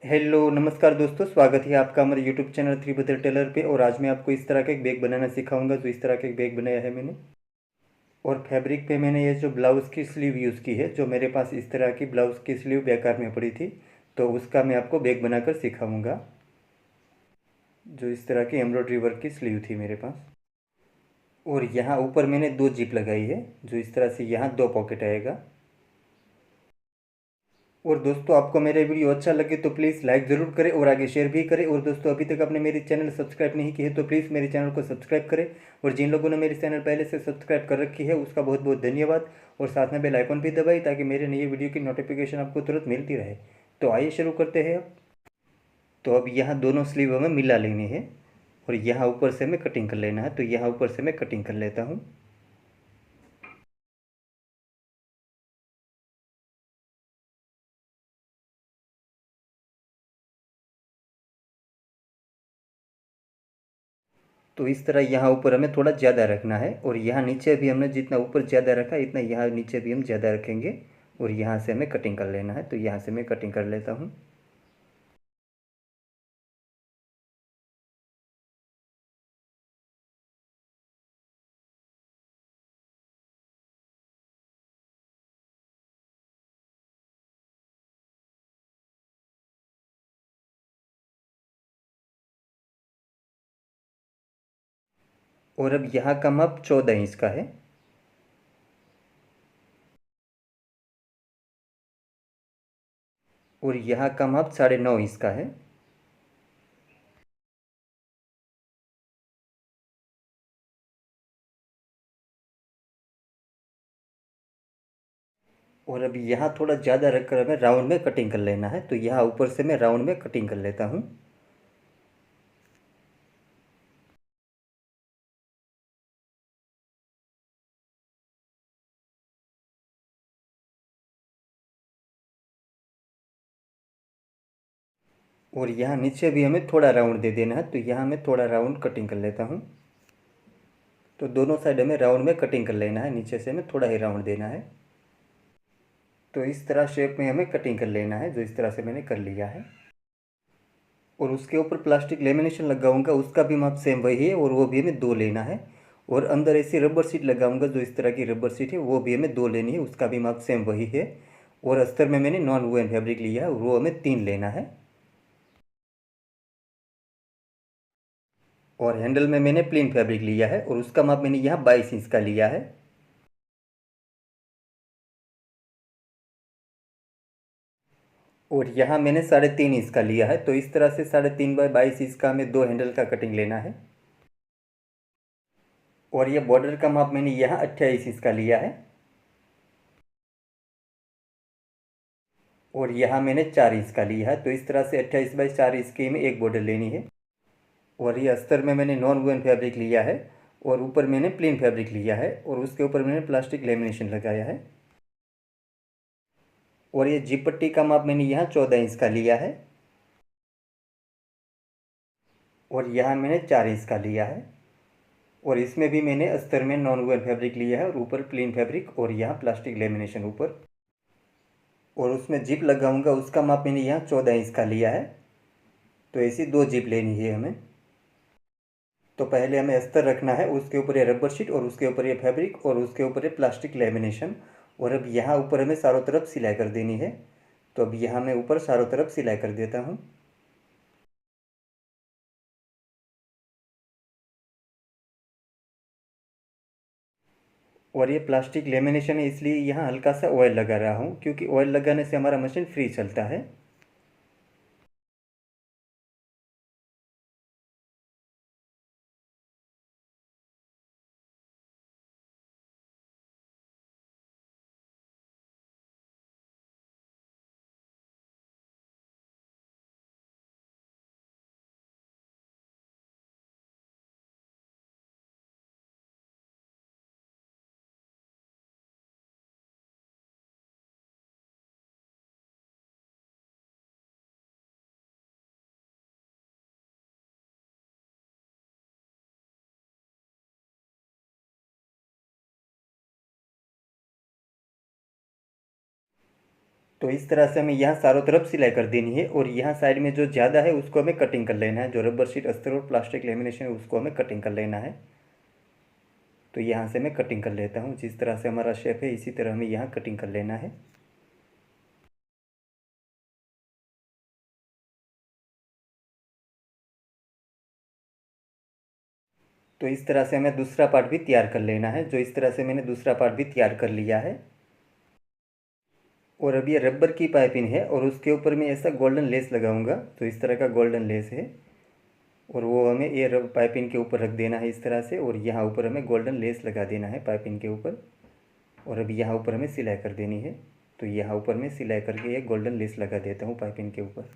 Hello नमस्कार दोस्तों, स्वागत है आपका हमारे यूट्यूब चैनल थ्री बदर टेलर पे। और आज मैं आपको इस तरह का एक बैग बनाना सिखाऊंगा। जो इस तरह का एक बैग बनाया है मैंने, और फैब्रिक पे मैंने ये जो ब्लाउज़ की स्लीव यूज़ की है। जो मेरे पास इस तरह की ब्लाउज़ की स्लीव बेकार में पड़ी थी, तो उसका मैं आपको बैग बनाकर सिखाऊंगा। जो इस तरह की एम्ब्रॉयडरी वर्क की स्लीव थी मेरे पास। और यहाँ ऊपर मैंने दो जिप लगाई है। जो इस तरह से यहाँ दो पॉकेट आएगा। और दोस्तों, आपको मेरा वीडियो अच्छा लगे तो प्लीज़ लाइक ज़रूर करें और आगे शेयर भी करें। और दोस्तों, अभी तक आपने मेरे चैनल सब्सक्राइब नहीं की है तो प्लीज़ मेरे चैनल को सब्सक्राइब करें। और जिन लोगों ने मेरे चैनल पहले से सब्सक्राइब कर रखी है उसका बहुत बहुत धन्यवाद। और साथ में बेल आइकन भी दबाएं ताकि मेरे नए वीडियो की नोटिफिकेशन आपको तुरंत मिलती रहे। तो आइए शुरू करते हैं अब। तो अब यहाँ दोनों स्लीव हमें मिला लेने हैं। और यहाँ ऊपर से हमें कटिंग कर लेना है। तो यहाँ ऊपर से मैं कटिंग कर लेता हूँ। तो इस तरह यहाँ ऊपर हमें थोड़ा ज़्यादा रखना है। और यहाँ नीचे भी हमने जितना ऊपर ज़्यादा रखा इतना यहाँ नीचे भी हम ज़्यादा रखेंगे। और यहाँ से हमें कटिंग कर लेना है। तो यहाँ से मैं कटिंग कर लेता हूँ। और अब यहाँ का माप 14 इंच का है। और यहाँ का माप 9.5 इंच का है। और अब यहाँ थोड़ा ज़्यादा रखकर हमें राउंड में कटिंग कर लेना है। तो यहाँ ऊपर से मैं राउंड में कटिंग कर लेता हूँ। और यहाँ नीचे भी हमें थोड़ा राउंड दे देना है। तो यहाँ मैं थोड़ा राउंड कटिंग कर लेता हूँ। तो दोनों साइड हमें राउंड में कटिंग कर लेना है। नीचे से हमें थोड़ा ही राउंड देना है। तो इस तरह शेप में हमें कटिंग कर लेना है। जो इस तरह से मैंने कर लिया है। और उसके ऊपर प्लास्टिक लेमिनेशन लगाऊंगा, उसका भी माप सेम वही है। और वो भी हमें दो लेना है। और अंदर ऐसी रबर सीट लगाऊंगा। जो इस तरह की रबर सीट है वो भी हमें दो लेनी है, उसका भी माप सेम वही है। और अस्तर में मैंने नॉन वूवन फैब्रिक लिया है, वो हमें 3 लेना है। और हैंडल में मैंने प्लेन फैब्रिक लिया है और उसका माप मैंने यहाँ 22 इंच का लिया है। और यहाँ मैंने 3.5 इंच का लिया है। तो इस तरह से 3.5 बाई 22 इंच का हमें दो हैंडल का कटिंग लेना है। और ये बॉर्डर का माप मैंने यहाँ 28 इंच का लिया है। और यहाँ मैंने 4 इंच का लिया है। तो इस तरह से 28 बाई 4 इंच की में एक बॉर्डर लेनी है। और ये अस्तर में मैंने नॉन वूवन फैब्रिक लिया है। और ऊपर मैंने प्लेन फैब्रिक लिया है और उसके ऊपर मैंने प्लास्टिक लेमिनेशन लगाया है। और ये जिप पट्टी का माप मैंने यहाँ 14 इंच का लिया है। और यहाँ मैंने 4 इंच का लिया है। और इसमें भी मैंने अस्तर में नॉन वूवन फैब्रिक लिया है और ऊपर प्लेन फैब्रिक और यहाँ प्लास्टिक लेमिनेशन ऊपर। और उसमें जिप लगाऊंगा, उसका माप मैंने यहाँ 14 इंच का लिया है। तो ऐसी दो जिप लेनी है हमें। तो पहले हमें अस्तर रखना है, उसके ऊपर ये रबर शीट और उसके ऊपर ये फैब्रिक और उसके ऊपर ये प्लास्टिक लेमिनेशन। और अब यहाँ ऊपर हमें चारों तरफ सिलाई कर देनी है। तो अब यहाँ मैं ऊपर चारों तरफ सिलाई कर देता हूँ। और ये प्लास्टिक लेमिनेशन है, इसलिए यहाँ हल्का सा ऑयल लगा रहा हूँ, क्योंकि ऑयल लगाने से हमारा मशीन फ्री चलता है। तो इस तरह से हमें यहाँ चारों तरफ सिलाई कर देनी है और यहाँ साइड में जो ज़्यादा है उसको हमें कटिंग कर लेना है। जो रबर शीट अस्तर और प्लास्टिक लेमिनेशन है उसको हमें कटिंग कर लेना है। तो यहाँ से मैं कटिंग कर लेता हूँ। जिस तरह से हमारा शेप है इसी तरह हमें यहाँ कटिंग कर लेना है। तो इस तरह से हमें दूसरा पार्ट भी तैयार कर लेना है। जो इस तरह से मैंने दूसरा पार्ट भी तैयार कर लिया है। और अब ये रबर की पाइपिंग है और उसके ऊपर मैं ऐसा गोल्डन लेस लगाऊंगा। तो इस तरह का गोल्डन लेस है और वो हमें ये रब पाइपिंग के ऊपर रख देना है इस तरह से। और यहाँ ऊपर हमें गोल्डन लेस लगा देना है पाइपिंग के ऊपर। और अब यहाँ ऊपर हमें सिलाई कर देनी है। तो यहाँ ऊपर मैं सिलाई करके एक गोल्डन लेस लगा देता हूँ पाइपिंग के ऊपर।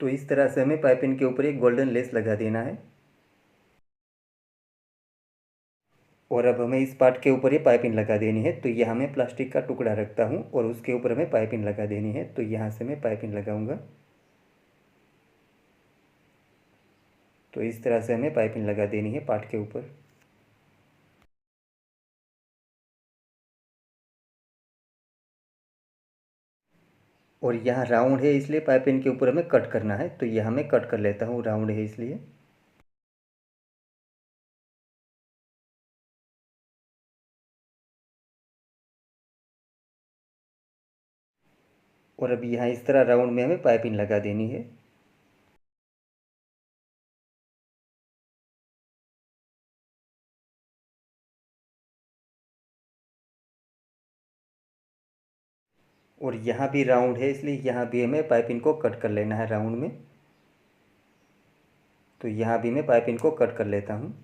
तो इस तरह से हमें पाइपिंग के ऊपर एक गोल्डन लेस लगा देना है। और अब हमें इस पार्ट के ऊपर ये पाइपिंग लगा देनी है। तो यहाँ मैं प्लास्टिक का टुकड़ा रखता हूँ और उसके ऊपर हमें पाइपिंग लगा देनी है। तो यहाँ से मैं पाइपिंग लगाऊंगा। तो इस तरह से हमें पाइपिंग लगा देनी है पार्ट के ऊपर। और यहाँ राउंड है इसलिए पाइपिंग के ऊपर हमें कट करना है। तो यहाँ मैं कट कर लेता हूँ, राउंड है इसलिए। और अभी यहाँ इस तरह राउंड में हमें पाइपिंग लगा देनी है। और यहाँ भी राउंड है इसलिए यहाँ भी हमें पाइपिंग को कट कर लेना है राउंड में। तो यहाँ भी मैं पाइपिंग को कट कर लेता हूँ।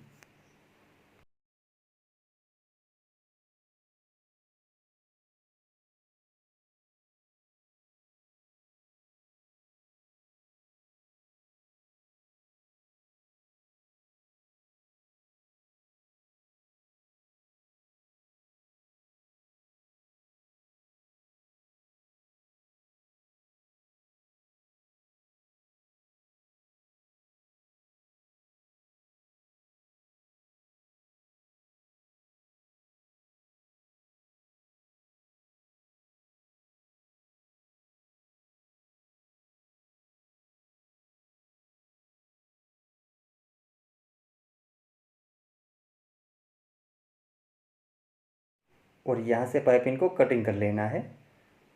और यहाँ से पाइपिंग को कटिंग कर लेना है।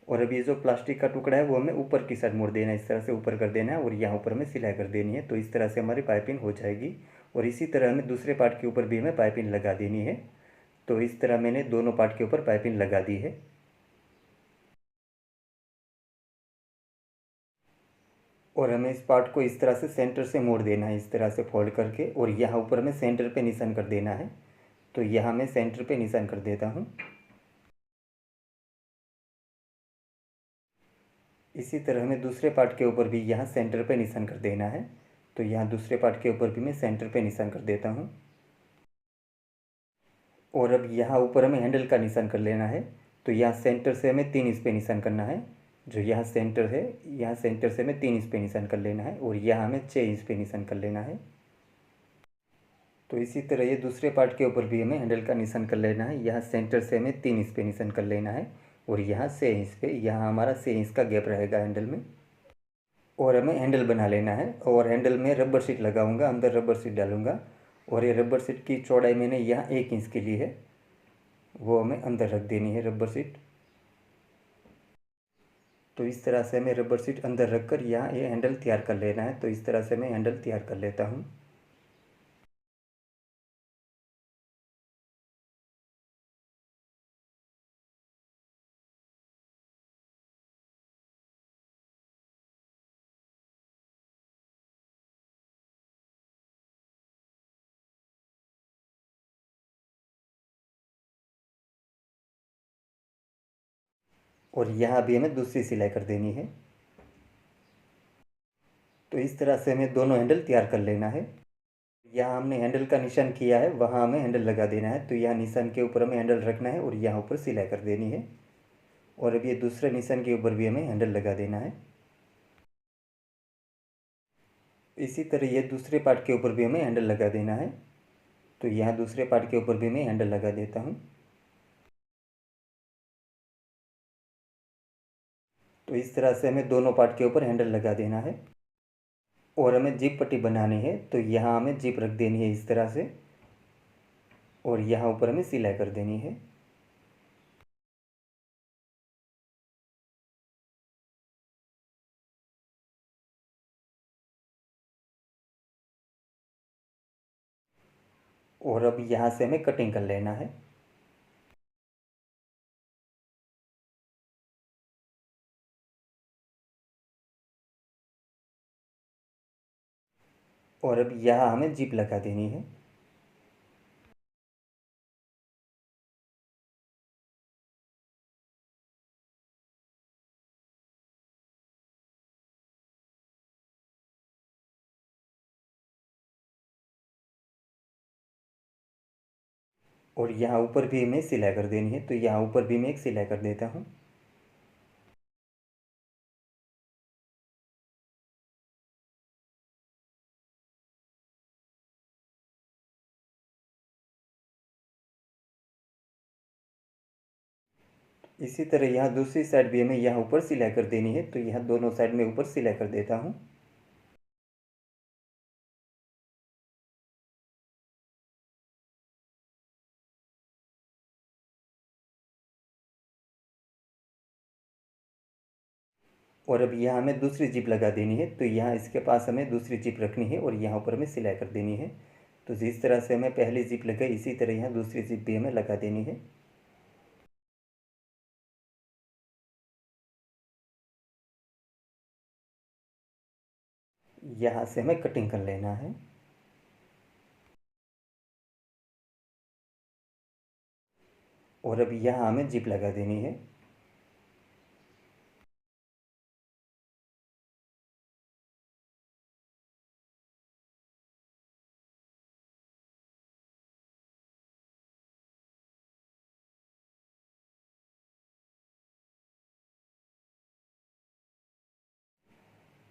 और अभी ये जो प्लास्टिक का टुकड़ा है वो हमें ऊपर की साइड मोड़ देना है, इस तरह से ऊपर कर देना है और यहाँ ऊपर हमें सिलाई कर देनी है। तो इस तरह से हमारी पाइपिंग हो जाएगी। और इसी तरह हमें दूसरे पार्ट के ऊपर भी हमें पाइपिंग लगा देनी है। तो इस तरह मैंने दोनों पार्ट के ऊपर पाइपिंग लगा दी है। और हमें इस पार्ट को इस तरह से सेंटर से मोड़ देना है, इस तरह से फोल्ड करके। और यहाँ ऊपर हमें सेंटर पे निशान कर देना है। तो यहाँ मैं सेंटर पे निशान कर देता हूँ। इसी तरह हमें दूसरे पार्ट के ऊपर भी यहाँ सेंटर पे निशान कर देना है। तो यहाँ दूसरे पार्ट के ऊपर भी मैं सेंटर पे निशान कर देता हूँ। और अब यहाँ ऊपर हमें हैंडल का निशान कर लेना है। तो यहाँ सेंटर से हमें 3 इंच पे निशान करना है। जो यहाँ सेंटर है, यहाँ सेंटर से हमें 3 इंच पे निशान कर लेना है और यहाँ हमें 6 इंच पे निशान कर लेना है। तो इसी तरह ये दूसरे पार्ट के ऊपर भी हमें हैंडल का निशान कर लेना है। यहाँ सेंटर से हमें 3 इंच पे निशान कर लेना है और यहाँ 6 इंच पे, यहाँ हमारा 6 इंच का गैप रहेगा हैंडल में। और हमें हैंडल बना लेना है। और हैंडल में रबर शीट लगाऊंगा, अंदर रबर शीट डालूंगा। और ये रबर शीट की चौड़ाई मैंने यहाँ 1 इंच की ली है, वो हमें अंदर रख देनी है रबर शीट। तो इस तरह से हमें रबर शीट अंदर रख कर यहाँ ये हैंडल तैयार कर लेना है। तो इस तरह से मैं हैंडल तैयार कर लेता हूँ। और यहाँ भी हमें दूसरी सिलाई कर देनी है। तो इस तरह से हमें दोनों हैंडल तैयार कर लेना है। यहाँ हमने हैंडल का निशान किया है, वहाँ हमें हैंडल लगा देना है। तो यहाँ निशान के ऊपर हमें हैंडल रखना है और यहाँ ऊपर सिलाई कर देनी है। और अब ये दूसरे निशान के ऊपर भी हमें हैंडल लगा देना है। इसी तरह ये दूसरे पार्ट के ऊपर भी हमें हैंडल लगा देना है। तो यहाँ दूसरे पार्ट के ऊपर भी मैं हैंडल लगा देता हूँ। तो इस तरह से हमें दोनों पार्ट के ऊपर हैंडल लगा देना है। और हमें जिप पट्टी बनानी है, तो यहाँ हमें जिप रख देनी है इस तरह से। और यहाँ ऊपर हमें सिलाई कर देनी है। और अब यहाँ से हमें कटिंग कर लेना है। और अब यहाँ हमें जिप लगा देनी है। और यहाँ ऊपर भी हमें सिलाई कर देनी है। तो यहाँ ऊपर भी मैं एक सिलाई कर देता हूँ। इसी तरह यहाँ दूसरी साइड भी हमें यहाँ ऊपर सिलाई कर देनी है। तो यहाँ दोनों साइड में ऊपर सिलाई कर देता हूँ। और अब यहाँ हमें दूसरी जिप लगा देनी है। तो यहाँ इसके पास हमें दूसरी जिप रखनी है और यहाँ ऊपर हमें सिलाई कर देनी है। तो जिस तरह से हमें पहली जिप लगाई, इसी तरह यहाँ दूसरी जिप भी हमें लगा देनी है। यहाँ से हमें कटिंग कर लेना है। और अब यहाँ हमें जिप लगा देनी है।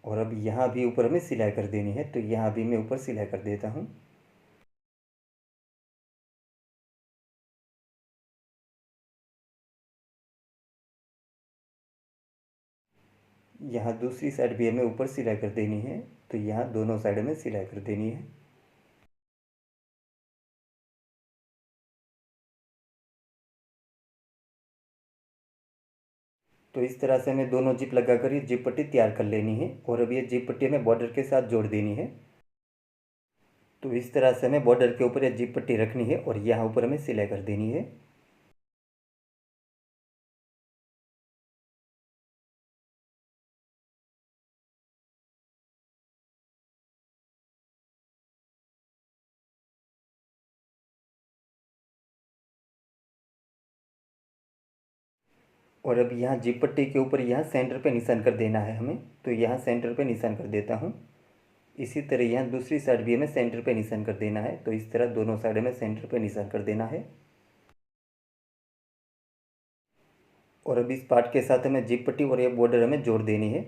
और अब यहाँ भी ऊपर हमें सिलाई कर देनी है। तो यहाँ भी मैं ऊपर सिलाई कर देता हूँ। यहाँ दूसरी साइड भी हमें ऊपर सिलाई कर देनी है। तो यहाँ दोनों साइड में सिलाई कर देनी है। तो इस तरह से हमें दोनों जिप लगाकर ये जिप पट्टी तैयार कर लेनी है। और अब ये जिप पट्टी हमें बॉर्डर के साथ जोड़ देनी है। तो इस तरह से हमें बॉर्डर के ऊपर ये जिप पट्टी रखनी है और यहाँ ऊपर हमें सिलाई कर देनी है। और अब यहाँ जिप पट्टी के ऊपर यहाँ सेंटर पे निशान कर देना है हमें। तो यहाँ सेंटर पे निशान कर देता हूँ। इसी तरह यहाँ दूसरी साइड भी हमें सेंटर पे निशान कर देना है। तो इस तरह दोनों साइड में सेंटर पे निशान कर देना है। और अब इस पार्ट के साथ हमें जिप पट्टी और ये बॉर्डर हमें जोड़ देनी है।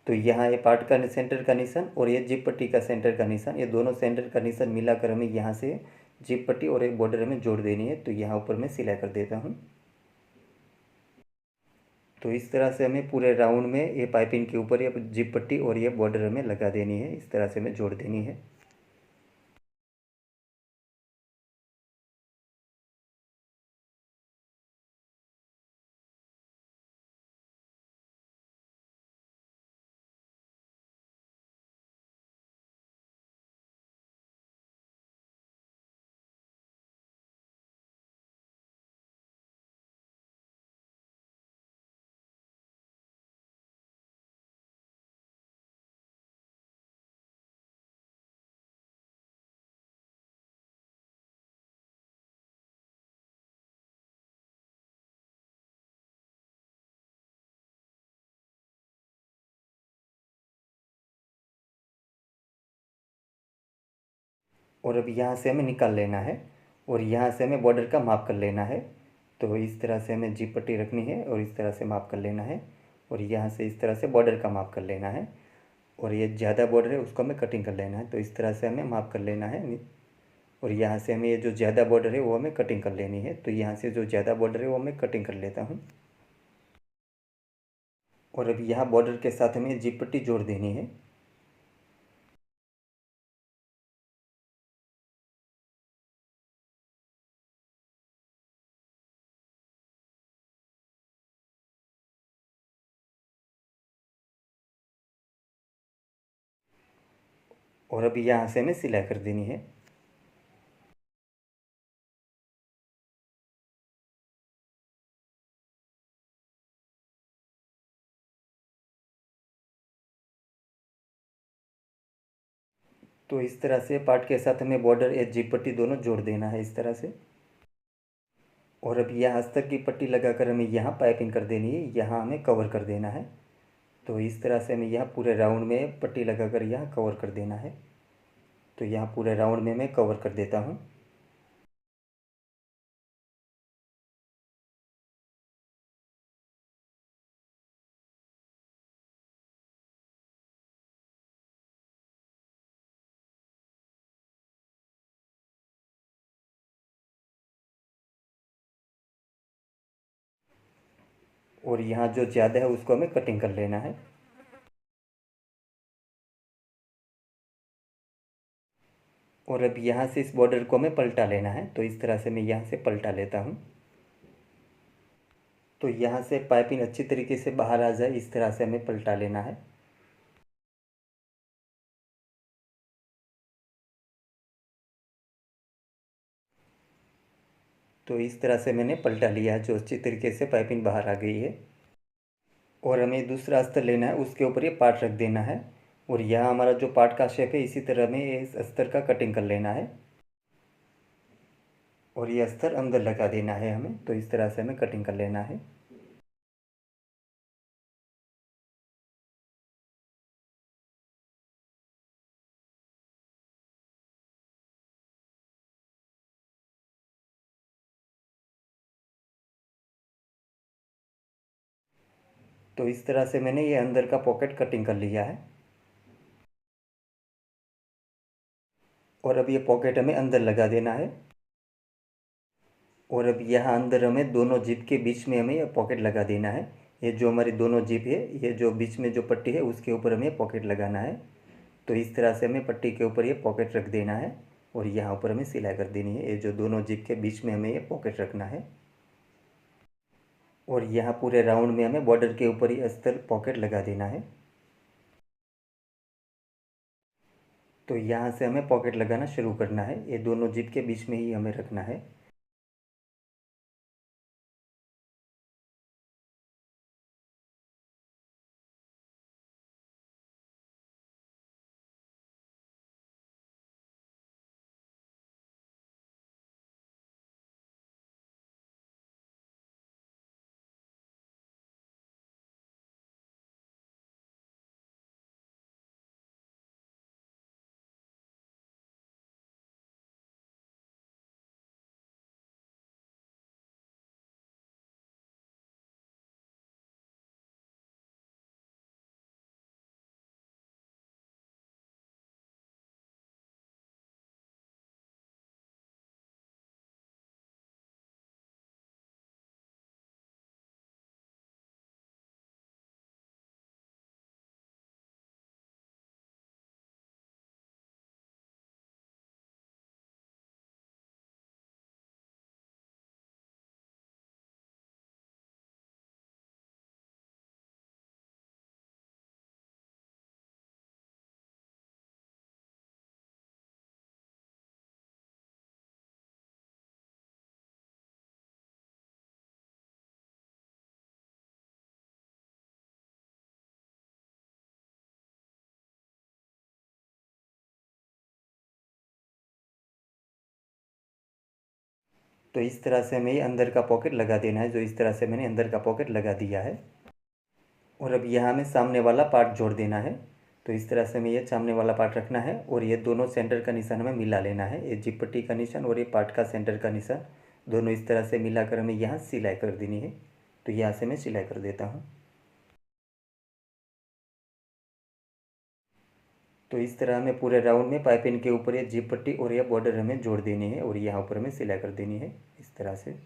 तो यहाँ ये पार्ट का सेंटर का निशान और ये जिप पट्टी का सेंटर का निशान, ये दोनों सेंटर का निशान मिलाकर हमें यहाँ से जिप पट्टी और एक बॉर्डर हमें जोड़ देनी है। तो यहाँ ऊपर मैं सिलाई कर देता हूँ। तो इस तरह से हमें पूरे राउंड में ये पाइपिंग के ऊपर ये जिप पट्टी और ये बॉर्डर हमें लगा देनी है। इस तरह से हमें जोड़ देनी है। और अब यहाँ से हमें निकाल लेना है और यहाँ से हमें बॉर्डर का माप कर लेना है। तो इस तरह से हमें जीप पट्टी रखनी है और इस तरह से माप कर लेना है और यहाँ से इस तरह से बॉर्डर का माप कर लेना है और ये ज़्यादा बॉर्डर है उसको हमें कटिंग कर लेना है। तो इस तरह से हमें माप कर लेना है और यहाँ से हमें ये जो ज़्यादा बॉर्डर है वो हमें कटिंग कर लेनी है। तो यहाँ से जो ज़्यादा बॉर्डर है वो मैं कटिंग कर लेता हूँ और अब यहाँ बॉर्डर के साथ हमें जीप पट्टी जोड़ देनी है। और अभी यहाँ से हमें सिलाई कर देनी है। तो इस तरह से पार्ट के साथ हमें बॉर्डर या जीप पट्टी दोनों जोड़ देना है इस तरह से। और अब यहाँ अस्तर की पट्टी लगाकर हमें यहाँ पाइपिंग कर देनी है, यहाँ हमें कवर कर देना है। तो इस तरह से हमें यहाँ पूरे राउंड में पट्टी लगाकर यहाँ कवर कर देना है। तो यहाँ पूरे राउंड में मैं कवर कर देता हूँ। और यहाँ जो ज़्यादा है उसको हमें कटिंग कर लेना है। और अब यहाँ से इस बॉर्डर को हमें पलटा लेना है। तो इस तरह से मैं यहाँ से पलटा लेता हूँ। तो यहाँ से पाइपिंग अच्छी तरीके से बाहर आ जाए इस तरह से हमें पलटा लेना है। तो इस तरह से मैंने पलटा लिया है, जो अच्छी तरीके से पाइपिंग बाहर आ गई है। और हमें दूसरा अस्तर लेना है, उसके ऊपर ये पार्ट रख देना है और यहाँ हमारा जो पार्ट का शेप है इसी तरह हमें इस अस्तर का कटिंग कर लेना है और ये अस्तर अंदर लगा देना है हमें। तो इस तरह से हमें कटिंग कर लेना है। तो इस तरह से मैंने ये अंदर का पॉकेट कटिंग कर लिया है और अब ये पॉकेट हमें अंदर लगा देना है। और अब यहाँ अंदर हमें दोनों जिप के बीच में हमें ये पॉकेट लगा देना है। ये जो हमारी दोनों जिप है, ये जो बीच में जो पट्टी है उसके ऊपर हमें पॉकेट लगाना है। तो इस तरह से हमें पट्टी के ऊपर ये पॉकेट रख देना है और यहाँ ऊपर हमें सिलाई कर देनी है। ये जो दोनों जिप के बीच में हमें ये पॉकेट रखना है और यहाँ पूरे राउंड में हमें बॉर्डर के ऊपर ही अस्तर पॉकेट लगा देना है। तो यहाँ से हमें पॉकेट लगाना शुरू करना है। ये दोनों जिप के बीच में ही हमें रखना है। तो इस तरह से हमें ये अंदर का पॉकेट लगा देना है, जो इस तरह से मैंने अंदर का पॉकेट लगा दिया है। और अब यहाँ हमें सामने वाला पार्ट जोड़ देना है। तो इस तरह से हमें ये सामने वाला पार्ट रखना है और ये दोनों सेंटर का निशान हमें मिला लेना है। ये जिप पट्टी का निशान और ये पार्ट का सेंटर का निशान दोनों इस तरह से मिलाकर हमें यहाँ सिलाई कर देनी है। तो यहाँ से मैं सिलाई कर देता हूँ। तो इस तरह हमें पूरे राउंड में पाइपिंग के ऊपर ये जिप पट्टी और ये बॉर्डर हमें जोड़ देनी है और यहाँ ऊपर हमें सिलाई कर देनी है इस तरह से।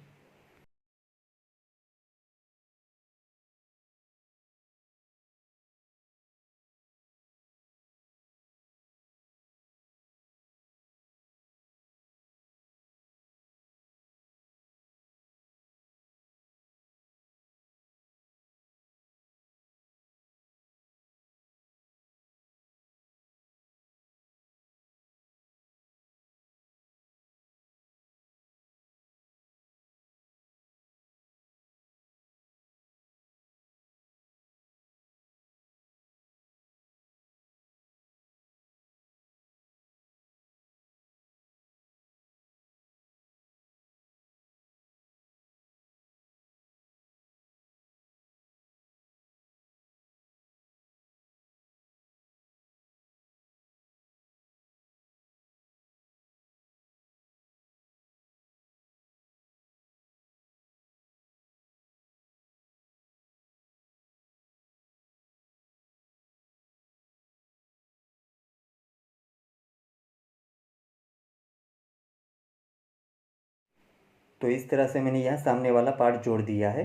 तो इस तरह से मैंने यहाँ सामने वाला पार्ट जोड़ दिया है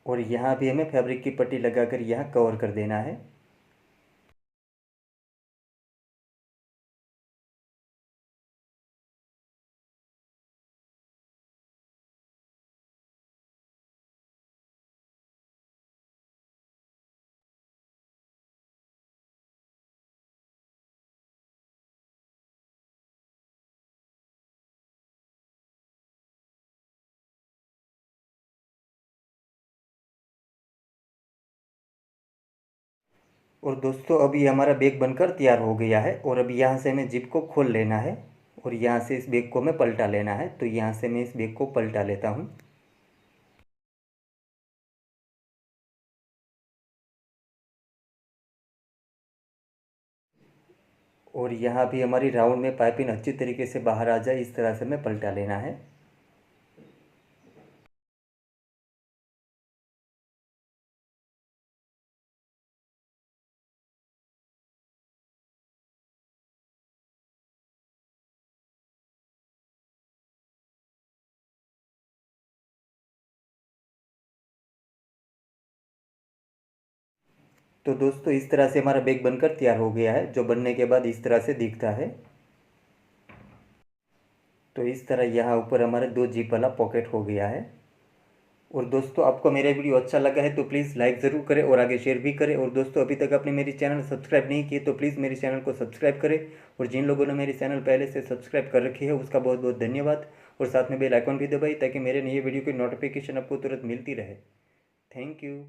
और यहाँ भी हमें फैब्रिक की पट्टी लगाकर यहाँ कवर कर देना है। और दोस्तों अभी हमारा बैग बनकर तैयार हो गया है और अभी यहाँ से हमें जिप को खोल लेना है और यहाँ से इस बैग को हमें पलटा लेना है। तो यहाँ से मैं इस बैग को पलटा लेता हूँ। और यहाँ भी हमारी राउंड में पाइपिंग अच्छी तरीके से बाहर आ जाए इस तरह से हमें पलटा लेना है। तो दोस्तों इस तरह से हमारा बैग बनकर तैयार हो गया है, जो बनने के बाद इस तरह से दिखता है। तो इस तरह यहाँ ऊपर हमारे 2 जिप वाला पॉकेट हो गया है। और दोस्तों आपको मेरा वीडियो अच्छा लगा है तो प्लीज़ लाइक ज़रूर करें और आगे शेयर भी करें। और दोस्तों अभी तक आपने मेरी चैनल सब्सक्राइब नहीं किए तो प्लीज़ मेरे चैनल को सब्सक्राइब करें। और जिन लोगों ने मेरी चैनल पहले से सब्सक्राइब कर रखी है उसका बहुत बहुत धन्यवाद। और साथ में बेल आइकन भी दबाइए ताकि मेरे नए वीडियो की नोटिफिकेशन आपको तुरंत मिलती रहे। Thank you.